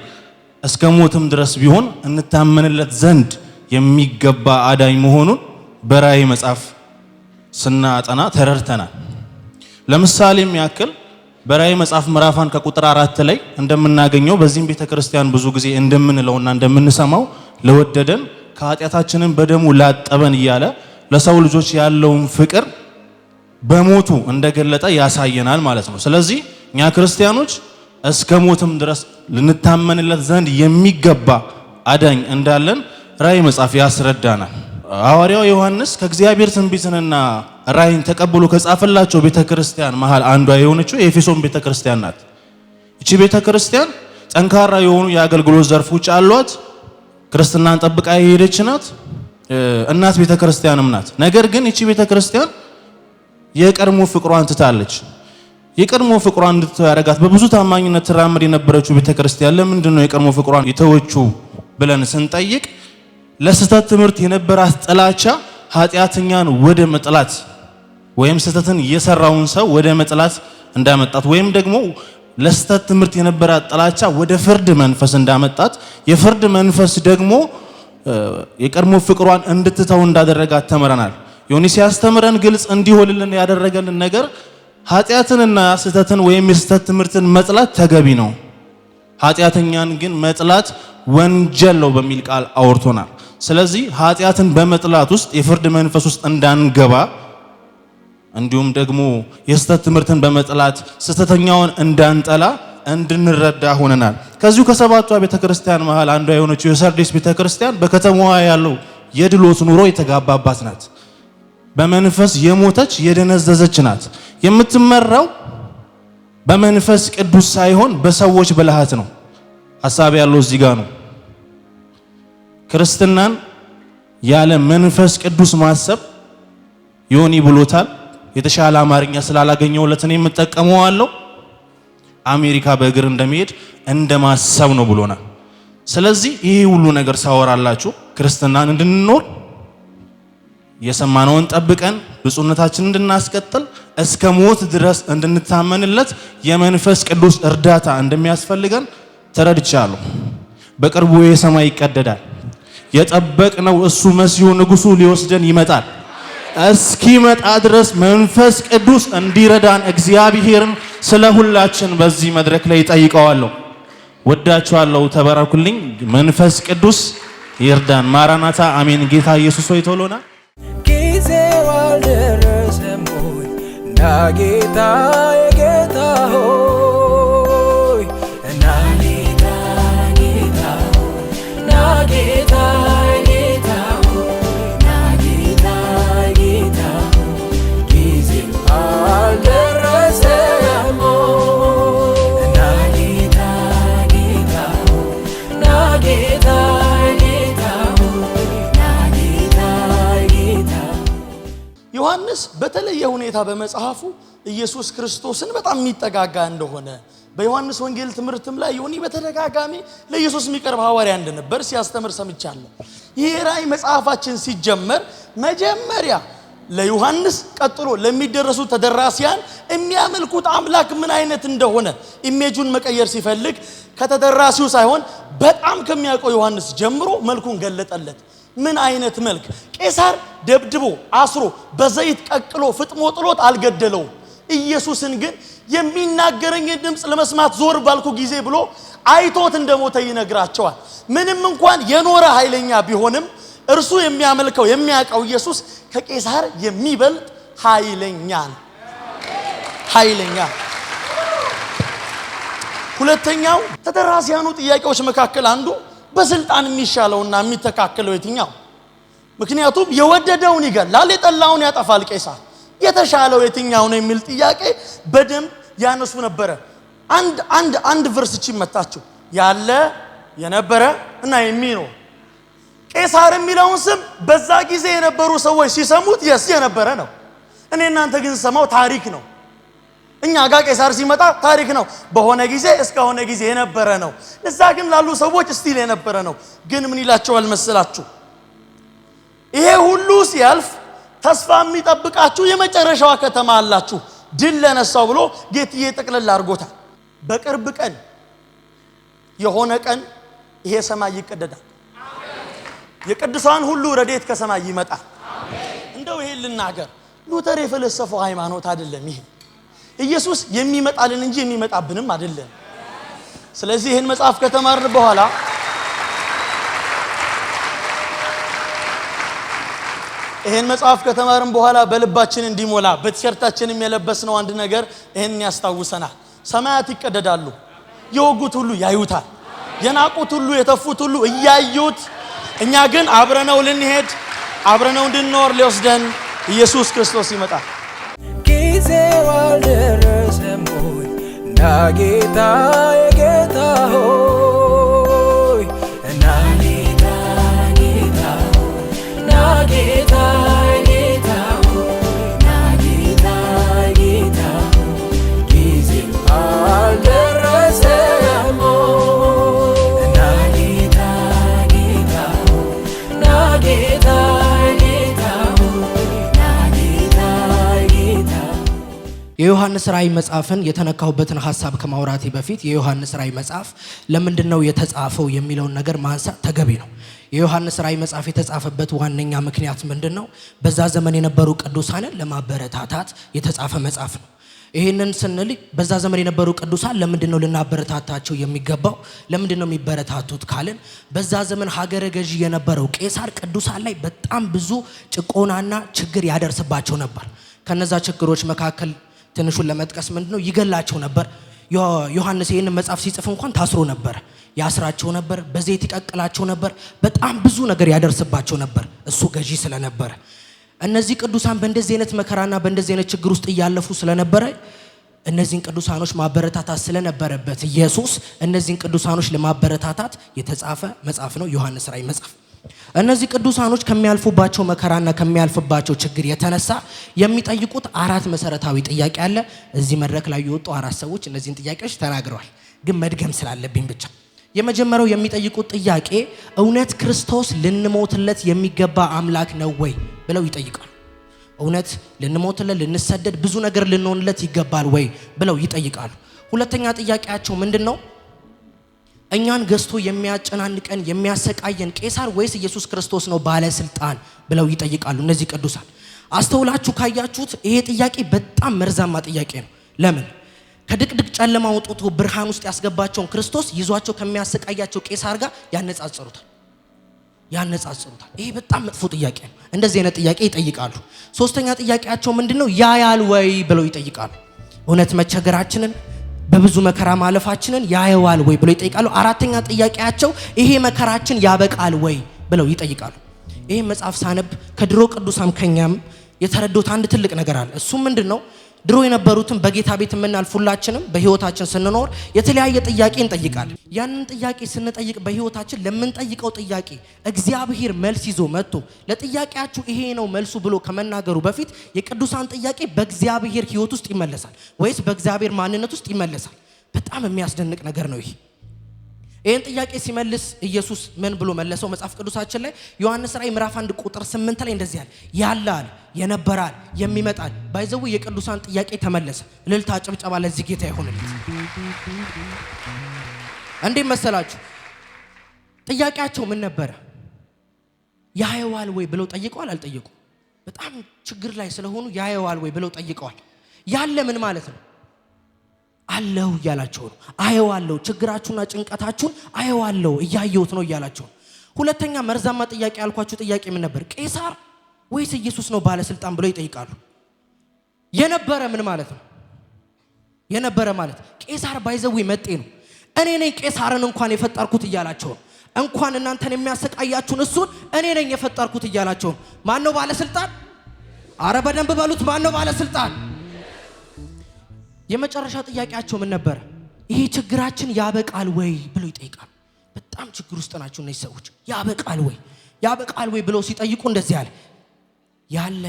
S7: እስከ ሞትም ድረስ ቢሆን እንታመንለት ዘንድ የሚገባ አዳኝ መሆኑን በራእይ መጽሐፍ ስናጠና ተረድተናል። ለምሳሌም ያክል በራእይ መጽሐፍ ምዕራፍ 1 ከቁጥር 4 ላይ እንደምናገኘው በዚህም ቤተክርስቲያን ብዙ ጊዜ እንደምንለውና እንደምንሰማው ለወደደን ከኃጢአታችንን በደሙ ላጠበን እያለ ለሰው ልጆች ያለውን ፍቅር በሞቱ እንደገለጠ ያሳየናል ማለት ነው። ስለዚህ እኛ ክርስቲያኖች እስከ ሞትም ድረስ ልንታመንለት ዘንድ የሚገባ አዳኝ እንዳለን ራእይ መጽሐፍ ያስረዳናል። ሐዋርያው ዮሐንስ ከእግዚአብሔር ትንቢትንና ራእይን ተቀብሎ ከጻፈላቸው ቤተክርስቲያን መሃል አንዷ የሆነችው የኤፌሶን ቤተክርስቲያን ናት። እቺ ቤተክርስቲያን ጠንካራ የሆኑ የአገልግሎት ዘርፎች አሏት። ክርስትናን ጠብቃ የሄደች ናት። እናት ቤተክርስቲያንም ናት። ነገር ግን እቺ ቤተክርስቲያን የቀድሞ ፍቅሯን ትታለች። የቀድሞ ፍቅሯን እንድትተው ያደረጋት በብዙ ታማኝነት ትራመድ የነበረችው ቤተክርስቲያን ለምንድን ነው የቀድሞ ፍቅሯን የተወችው ብለን ስንጠይቅ ለስተት ትምህርት የነበራት ጥላቻ ኃጢአተኛን ወደ መጥላት ወይም ስተትን የሰራውን ሰው ወደ መጥላት እንዳመጣት ወይም ደግሞ ለስተት ትምህርት የነበራት ጥላቻ ወደ ፍርድ መንፈስ እንዳመጣት የፍርድ መንፈስ ደግሞ የቀድሞ ፍቅሯን እንድትተው እንዳደረጋት ተምረናል። ዮኒ ሲያስተምረን ግልጽ እንዲሆንልን ያደረገልን ነገር ኃጢአትንና ስተትን ወይም የስተት ትምህርትን መጥላት ተገቢ ነው፣ ኃጢአተኛን ግን መጥላት ወንጀል ነው በሚል ቃል አውርቶናል። ስለዚህ ኃጢአትን በመጥላት ውስጥ የፍርድ መንፈስ ውስጥ እንዳንገባ እንዲሁም ደግሞ የስተት ትምህርትን በመጥላት ስተተኛውን እንዳንጠላ እንድንረዳ ሆነናል። ከዚሁ ከሰባቷ ቤተክርስቲያን መሃል አንዷ የሆነችው የሰርዴስ ቤተክርስቲያን በከተማዋ ያለው የድሎት ኑሮ የተጋባባት ናት። በመንፈስ የሞተች የደነዘዘች ናት። የምትመራው በመንፈስ ቅዱስ ሳይሆን በሰዎች ብልሃት ነው። ሐሳብ ያለው እዚህ ጋር ነው። ክርስትናን ያለ መንፈስ ቅዱስ ማሰብ ዮኒ ብሎታል። የተሻለ አማርኛ ስላላገኘሁለት እኔ የምጠቀመዋለሁ። አሜሪካ በእግር እንደሚሄድ እንደማሰብ ነው ብሎናል። ስለዚህ ይሄ ሁሉ ነገር ሳወራላችሁ ክርስትናን እንድንኖር የሰማነውን ጠብቀን ብፁዕነታችንን እንድናስቀጥል እስከ ሞት ድረስ እንድንታመንለት የመንፈስ ቅዱስ እርዳታ እንደሚያስፈልገን ተረድቻለሁ። በቅርቡ የሰማይ ይቀደዳል። የጠበቅነው እሱ መሲሁ ንጉሱ ሊወስደን ይመጣል። እስኪመጣ ድረስ መንፈስ ቅዱስ እንዲረዳን እግዚአብሔርን ስለ ሁላችን በዚህ መድረክ ላይ ጠይቀዋለሁ። ወዳችኋለሁ። ተባረኩልኝ። መንፈስ ቅዱስ ይርዳን። ማራናታ አሜን። ጌታ ኢየሱስ ሆይ ቶሎና
S1: ጊዜው አልደረሰም ሆይ ና ጌታ የጌታ ሆይ ና ጌታ ጌታ ሆይ ና ጌታ ጌታ ሆይ ና ጌታ ጌታ ሆይ ጊዜው አልደረሰም ሆይ ና ጌታ ጌታ ሆይ ና ጌታ
S2: ዮሐንስ በተለየ ሁኔታ በመጽሐፉ ኢየሱስ ክርስቶስን በጣም የሚጠጋጋ እንደሆነ በዮሐንስ ወንጌል ትምህርትም ላይ ዮኒ በተደጋጋሚ ለኢየሱስ የሚቀርብ ሐዋርያ እንደነበር ሲያስተምር ሰምቻለሁ። ይሄ ራእይ መጽሐፋችን ሲጀመር መጀመሪያ ለዮሐንስ ቀጥሎ ለሚደረሱ ተደራሲያን የሚያመልኩት አምላክ ምን አይነት እንደሆነ ኢሜጁን መቀየር ሲፈልግ ከተደራሲው ሳይሆን በጣም ከሚያውቀው ዮሐንስ ጀምሮ መልኩን ገለጠለት። ምን አይነት መልክ? ቄሳር ደብድቦ አስሮ በዘይት ቀቅሎ ፍጥሞ ጥሎት አልገደለው። ኢየሱስን ግን የሚናገረኝ ድምጽ ለመስማት ዞር ባልኩ ጊዜ ብሎ አይቶት እንደሞተ ይነግራቸዋል። ምንም እንኳን የኖረ ኃይለኛ ቢሆንም እርሱ የሚያመልከው የሚያውቀው ኢየሱስ ከቄሳር የሚበልጥ ኃይለኛ ነው። ኃይለኛ። ሁለተኛው ተደራሲያኑ ጥያቄዎች መካከል አንዱ በስልጣን የሚሻለውና የሚተካከለው የትኛው? ምክንያቱም የወደደውን ይገላል፣ የጠላውን ያጠፋል ቄሳር። የተሻለው የትኛው ነው የሚል ጥያቄ በደንብ
S8: ያነሱ ነበረ። አንድ ቨርስ ይመታችሁ ያለ የነበረ እና የሚኖር ቄሳር የሚለውን ስም በዛ ጊዜ የነበሩ ሰዎች ሲሰሙት የነበረ ነው። እኔ እናንተ ግን ሰማው ታሪክ ነው። እኛ ጋር ቄሳር ሲመጣ ታሪክ ነው። በሆነ ጊዜ እስከሆነ ጊዜ የነበረ ነው። እዛ ግን ላሉ ሰዎች ስቲል የነበረ ነው። ግን ምን ይላቸዋል መሰላችሁ? ይሄ ሁሉ ሲያልፍ ተስፋ የሚጠብቃችሁ የመጨረሻዋ ከተማ አላችሁ፣ ድል ለነሳው ብሎ ጌትዬ ጠቅለል አድርጎታል። በቅርብ ቀን የሆነ ቀን ይሄ ሰማይ ይቀደዳል። የቅዱሳን ሁሉ ረድኤት ከሰማይ ይመጣል። እንደው ይሄን ልናገር፣ ሉተር የፈለሰፈው ሃይማኖት አይደለም ይሄ። ኢየሱስ የሚመጣልን እንጂ የሚመጣብንም አይደለም። ስለዚህ ይሄን መጽሐፍ ከተማርን በኋላ በልባችን እንዲሞላ በቲሸርታችንም የለበስነው አንድ ነገር ይሄን ያስታውሰናል። ሰማያት ይቀደዳሉ፣ የወጉት ሁሉ ያዩታል፣ የናቁት ሁሉ የተፉት ሁሉ እያዩት፣ እኛ ግን አብረነው ልንሄድ አብረነው እንድንኖር ሊወስደን ኢየሱስ ክርስቶስ ይመጣል።
S1: ጊዜው አልደረሰም ሆይ ና ጌታ የጌታ ሆይ ና ጌታ ጌታ ሆይ ና ጌታ ጌታ ሆይ ና ጌታ ጌታ ሆይ ጊዜው አልደረሰም ሆይ ና ጌታ ጌታ ሆይ ና ጌታ
S9: የዮሐንስ ራእይ መጽሐፍን የተነካሁበትን ሐሳብ ከማውራቴ በፊት የዮሐንስ ራእይ መጽሐፍ ለምንድነው የተጻፈው የሚለውን ነገር ማንሳት ተገቢ ነው። የዮሐንስ ራእይ መጽሐፍ የተጻፈበት ዋነኛ ምክንያት ምንድነው? በዛ ዘመን የነበሩ ቅዱሳንን ለማበረታታት የተጻፈ መጽሐፍ ነው። ይሄንን ስንል በዛ ዘመን የነበሩ ቅዱሳን ለምንድነው ልናበረታታቸው የሚገባው? ለምንድነው የሚበረታቱት ካልን በዛ ዘመን ሀገረ ገዢ የነበረው ቄሳር ቅዱሳን ላይ በጣም ብዙ ጭቆናና ችግር ያደርስባቸው ነበር። ከነዛ ችግሮች መካከል ትንሹን ለመጥቀስ ምንድነው ይገላቸው ነበር። ዮሐንስ ይሄንን መጽሐፍ ሲጽፍ እንኳን ታስሮ ነበር፣ ያስራቸው ነበር፣ በዘይት ይቀቅላቸው ነበር፣ በጣም ብዙ ነገር ያደርስባቸው ነበር እሱ ገዢ ስለነበረ። እነዚህ ቅዱሳን በእንደዚህ አይነት መከራና በእንደዚህ አይነት ችግር ውስጥ እያለፉ ስለነበረ እነዚህን ቅዱሳኖች ማበረታታት ስለነበረበት ኢየሱስ እነዚህን ቅዱሳኖች ለማበረታታት የተጻፈ መጽሐፍ ነው ዮሐንስ ራእይ መጽሐፍ። እነዚህ ቅዱሳኖች ከሚያልፉባቸው መከራና ከሚያልፉባቸው ችግር የተነሳ የሚጠይቁት አራት መሰረታዊ ጥያቄ አለ። እዚህ መድረክ ላይ የወጡ አራት ሰዎች እነዚህን ጥያቄዎች ተናግረዋል፣ ግን መድገም ስላለብኝ ብቻ። የመጀመሪያው የሚጠይቁት ጥያቄ እውነት ክርስቶስ ልንሞትለት የሚገባ አምላክ ነው ወይ ብለው ይጠይቃሉ። እውነት ልንሞትለት፣ ልንሰደድ፣ ብዙ ነገር ልንሆንለት ይገባል ወይ ብለው ይጠይቃሉ። ሁለተኛ ጥያቄያቸው ምንድነው? እኛን ገዝቶ የሚያጨናንቀን የሚያሰቃየን ቄሳር ወይስ ኢየሱስ ክርስቶስ ነው ባለስልጣን ብለው ይጠይቃሉ። እነዚህ ቅዱሳን አስተውላችሁ ካያችሁት ይሄ ጥያቄ በጣም መርዛማ ጥያቄ ነው። ለምን? ከድቅድቅ ጨለማ አውጥቶ ብርሃን ውስጥ ያስገባቸውን ክርስቶስ ይዟቸው ከሚያሰቃያቸው ቄሳር ጋር ያነጻጽሩታል። ይሄ በጣም መጥፎ ጥያቄ ነው። እንደዚህ አይነት ጥያቄ ይጠይቃሉ። ሶስተኛ ጥያቄያቸው ምንድነው? ያያል ወይ ብለው ይጠይቃሉ። እውነት መቸገራችንን በብዙ መከራ ማለፋችንን ያየዋል ወይ ብለው ይጠይቃሉ። አራተኛ ጥያቄያቸው ይሄ መከራችን ያበቃል ወይ ብለው ይጠይቃሉ። ይሄ መጽሐፍ ሳነብ ከድሮ ቅዱሳን ከኛም የተረዱት አንድ ትልቅ ነገር አለ። እሱ ምንድነው? ድሮ የነበሩትን በጌታ ቤት የምናልፍ ሁላችንም በህይወታችን ስንኖር የተለያየ ጥያቄ እንጠይቃለን። ያንን ጥያቄ ስንጠይቅ በህይወታችን ለምንጠይቀው ጥያቄ እግዚአብሔር መልስ ይዞ መጥቶ ለጥያቄያችሁ ይሄ ነው መልሱ ብሎ ከመናገሩ በፊት የቅዱሳን ጥያቄ በእግዚአብሔር ህይወት ውስጥ ይመለሳል ወይስ በእግዚአብሔር ማንነት ውስጥ ይመለሳል? በጣም የሚያስደንቅ ነገር ነው ይሄ። ይህን ጥያቄ ሲመልስ ኢየሱስ ምን ብሎ መለሰው? መጽሐፍ ቅዱሳችን ላይ ዮሐንስ ራእይ ምዕራፍ 1 ቁጥር 8 ላይ እንደዚህ ያለ የነበራል የሚመጣል ባይዘው የቅዱሳን ጥያቄ ተመለሰ። እልልታ ጭብጨባ ለዚህ ጌታ ይሁንለት። እንዴት መሰላችሁ? ጥያቄያቸው ምን ነበረ? ያየዋል ወይ ብለው ጠይቀዋል። አልጠየቁም። በጣም ችግር ላይ ስለሆኑ ያየዋል ወይ ብለው ጠይቀዋል። ያለ ምን ማለት ነው? አለው እያላቸው ነው። አየዋለሁ፣ ችግራችሁና ጭንቀታችሁን አየዋለሁ፣ እያየሁት ነው እያላቸው። ሁለተኛ መርዛማ ጥያቄ ያልኳችሁ ጥያቄ ምን ነበር? ቄሳር ወይስ ኢየሱስ ነው ባለስልጣን ብለው ይጠይቃሉ። የነበረ ምን ማለት ነው? የነበረ ማለት ቄሳር ባይዘው መጤ ነው። እኔ ነኝ ቄሳርን እንኳን የፈጠርኩት እያላቸው ነው። እንኳን እናንተን የሚያሰቃያችሁን እሱን እኔ ነኝ የፈጠርኩት እያላቸው ነው። ማን ነው ባለስልጣን? አረ በደንብ በሉት፣ ማን ነው ባለስልጣን? የመጨረሻ ጥያቄያቸው ምን ነበር? ይሄ ችግራችን ያበቃል ወይ ብሎ ይጠይቃል። በጣም ችግር ውስጥ ናቸው እነዚህ ሰዎች። ያበቃል ወይ ብለው ሲጠይቁ እንደዚህ አለ፣ ያለ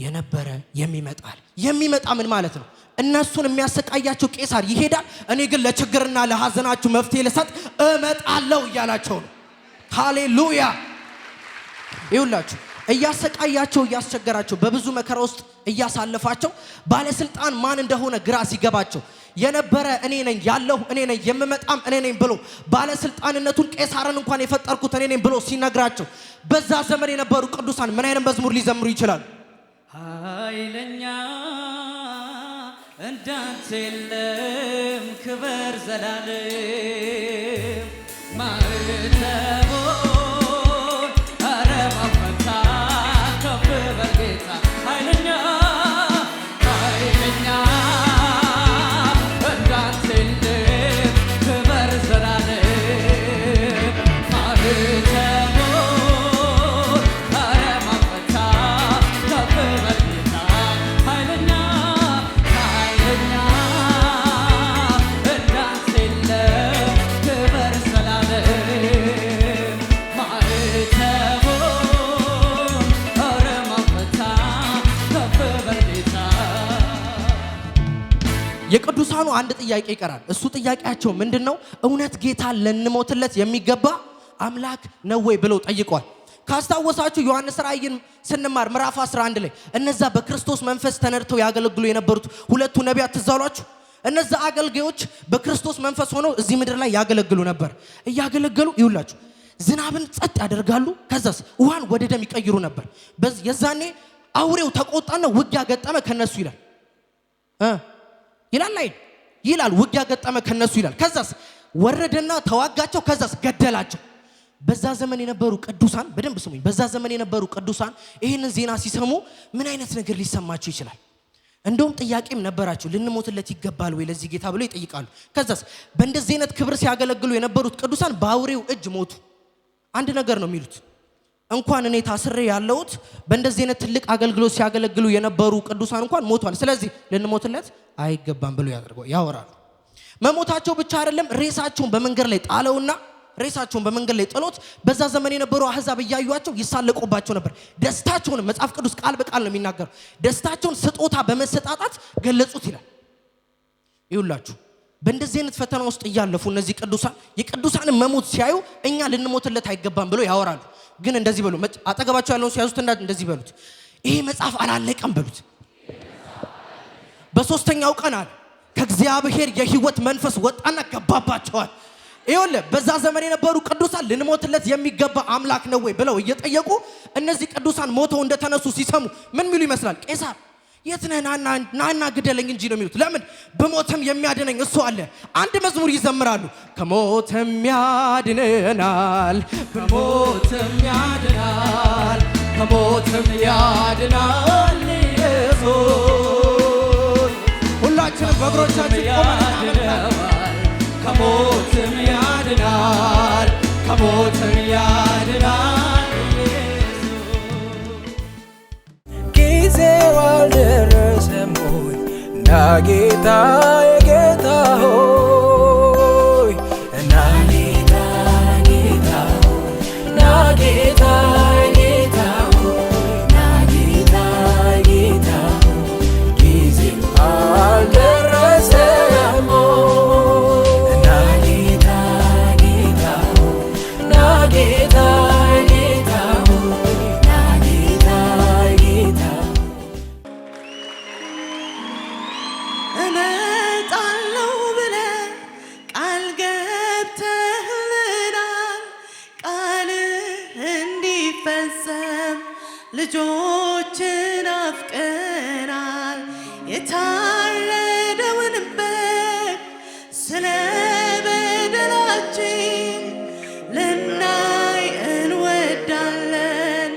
S9: የነበረ የሚመጣል። የሚመጣ ምን ማለት ነው? እነሱን የሚያሰቃያቸው ቄሳር ይሄዳል፣ እኔ ግን ለችግርና ለሐዘናችሁ መፍትሄ ልሰጥ እመጣለሁ እያላቸው ነው። ሃሌሉያ። ይሁላችሁ እያሰቃያቸው እያስቸገራቸው በብዙ መከራ ውስጥ እያሳለፋቸው ባለስልጣን ማን እንደሆነ ግራ ሲገባቸው የነበረ እኔ ነኝ ያለሁ እኔ ነኝ የምመጣም እኔ ነኝ ብሎ ባለስልጣንነቱን ቄሳርን እንኳን የፈጠርኩት እኔ ነኝ ብሎ ሲነግራቸው በዛ ዘመን የነበሩ ቅዱሳን ምን አይነት መዝሙር ሊዘምሩ ይችላሉ?
S1: ኃይለኛ እንዳንተ የለም ክብር ዘላለም ማዕተቦ አረማፈታ ከፍ በጌታ ኃይለኛ እንዳንተ የለም ክብር ዘላለም ማዕተቦ አረማፈታ ከፍ በጌታ ኃይለኛ እንዳንተ የለም ክብር ዘላለም ማዕተቦ አረማፈታ ከፍ በጌታ።
S9: የቅዱሳኑ አንድ ጥያቄ ይቀራል። እሱ ጥያቄያቸው ምንድነው? እውነት ጌታ ልንሞትለት የሚገባ አምላክ ነው ወይ ብለው ጠይቀዋል። ካስታወሳችሁ ዮሐንስ ራእይን ስንማር ምዕራፍ 11 ላይ እነዛ በክርስቶስ መንፈስ ተነድተው ያገለግሉ የነበሩት ሁለቱ ነቢያት ትዝ አሏችሁ? እነዛ አገልጋዮች በክርስቶስ መንፈስ ሆነው እዚህ ምድር ላይ ያገለግሉ ነበር። እያገለገሉ ይውላችሁ ዝናብን ጸጥ ያደርጋሉ፣ ከዛስ ውሃን ወደ ደም ይቀይሩ ነበር። የዛኔ አውሬው ተቆጣና ውጊያ ገጠመ ከነሱ ይላል ይላል ውጊያ ገጠመ ከነሱ ይላል። ከዛስ ወረደና ተዋጋቸው፣ ከዛስ ገደላቸው። በዛ ዘመን የነበሩ ቅዱሳን በደንብ ስሙኝ። በዛ ዘመን የነበሩ ቅዱሳን ይህንን ዜና ሲሰሙ ምን አይነት ነገር ሊሰማቸው ይችላል? እንደውም ጥያቄም ነበራቸው። ልንሞትለት ይገባል ወይ ለዚህ ጌታ ብለው ይጠይቃሉ። ከዛስ በእንደዚህ አይነት ክብር ሲያገለግሉ የነበሩት ቅዱሳን በአውሬው እጅ ሞቱ። አንድ ነገር ነው የሚሉት፣ እንኳን እኔ ታስሬ ያለሁት በእንደዚህ አይነት ትልቅ አገልግሎት ሲያገለግሉ የነበሩ ቅዱሳን እንኳን ሞቷል፣ ስለዚህ ልንሞትለት አይገባም ብለው ያወራሉ። መሞታቸው ብቻ አይደለም፣ ሬሳቸውን በመንገድ ላይ ጣለውና ሬሳቸውን በመንገድ ላይ ጥሎት በዛ ዘመን የነበሩ አህዛብ እያዩአቸው ይሳለቁባቸው ነበር። ደስታቸውን መጽሐፍ ቅዱስ ቃል በቃል ነው የሚናገረው። ደስታቸውን ስጦታ በመሰጣጣት ገለጹት ይላል። ይሁላችሁ በእንደዚህ አይነት ፈተና ውስጥ እያለፉ እነዚህ ቅዱሳን የቅዱሳንን መሞት ሲያዩ እኛ ልንሞትለት አይገባም ብለው ያወራሉ። ግን እንደዚህ በሉ፣ አጠገባቸው ያለውን ሲያዙት እንደዚህ በሉት፣ ይሄ መጽሐፍ አላለቀም በሉት። በሶስተኛው ቀን አለ ከእግዚአብሔር የህይወት መንፈስ ወጣና ገባባቸዋል። ይኸውልህ በዛ ዘመን የነበሩ ቅዱሳን ልንሞትለት የሚገባ አምላክ ነው ወይ ብለው እየጠየቁ እነዚህ ቅዱሳን ሞተው እንደተነሱ ሲሰሙ ምን ሚሉ ይመስላል? ቄሳር የት ነህ? ናና ግደለኝ እንጂ ነው የሚሉት። ለምን? በሞትም የሚያድነኝ እሱ አለ። አንድ መዝሙር ይዘምራሉ። ከሞትም ያድነናል፣
S1: ከሞትም ያድናል፣ ከሞትም ያድናል ኢየሱስ።
S9: ሁላችንም በእግሮቻችን ቆመን
S1: ከሞትም ያድናል፣ ከሞትም ያድናል ኢየሱስ። ጊዜው አልደረሰም ሆይ ና ጌታ የጌታ ሆይ ና ጌታ ጌታ ሆይ ና ጌታ ጌታ ሆይ ና ጌታ ጌታ ሆይ ጊዜው አልደረሰም
S10: እመጣለሁ ብለህ ቃል ገብተህልናል። ቃልህ እንዲፈጸም ልጆችን አፍቀናል። የታረደውን በግ ስለ በደላችን ልናይ እንወዳለን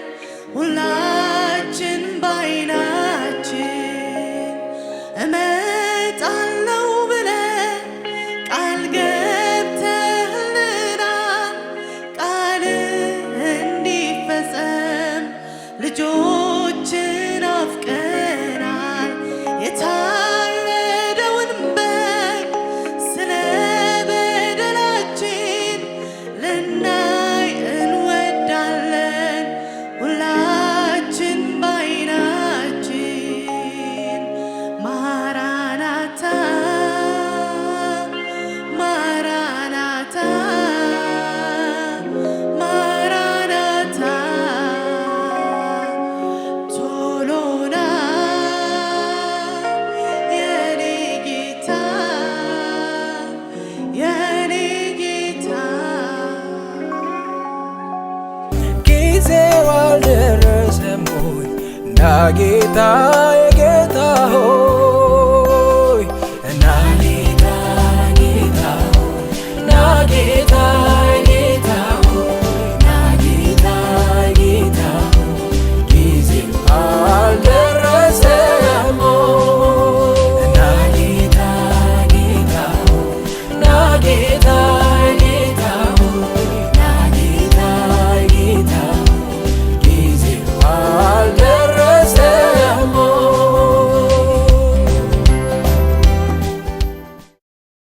S10: ሁላችን ባይናችን። እመጣለሁ ብለህ ቃል ገብተህልናል። ቃልህ እንዲፈጸም ልጆችን አፍቀናል። የታረደውን
S1: ያ ጌታ የጌታ ሆይ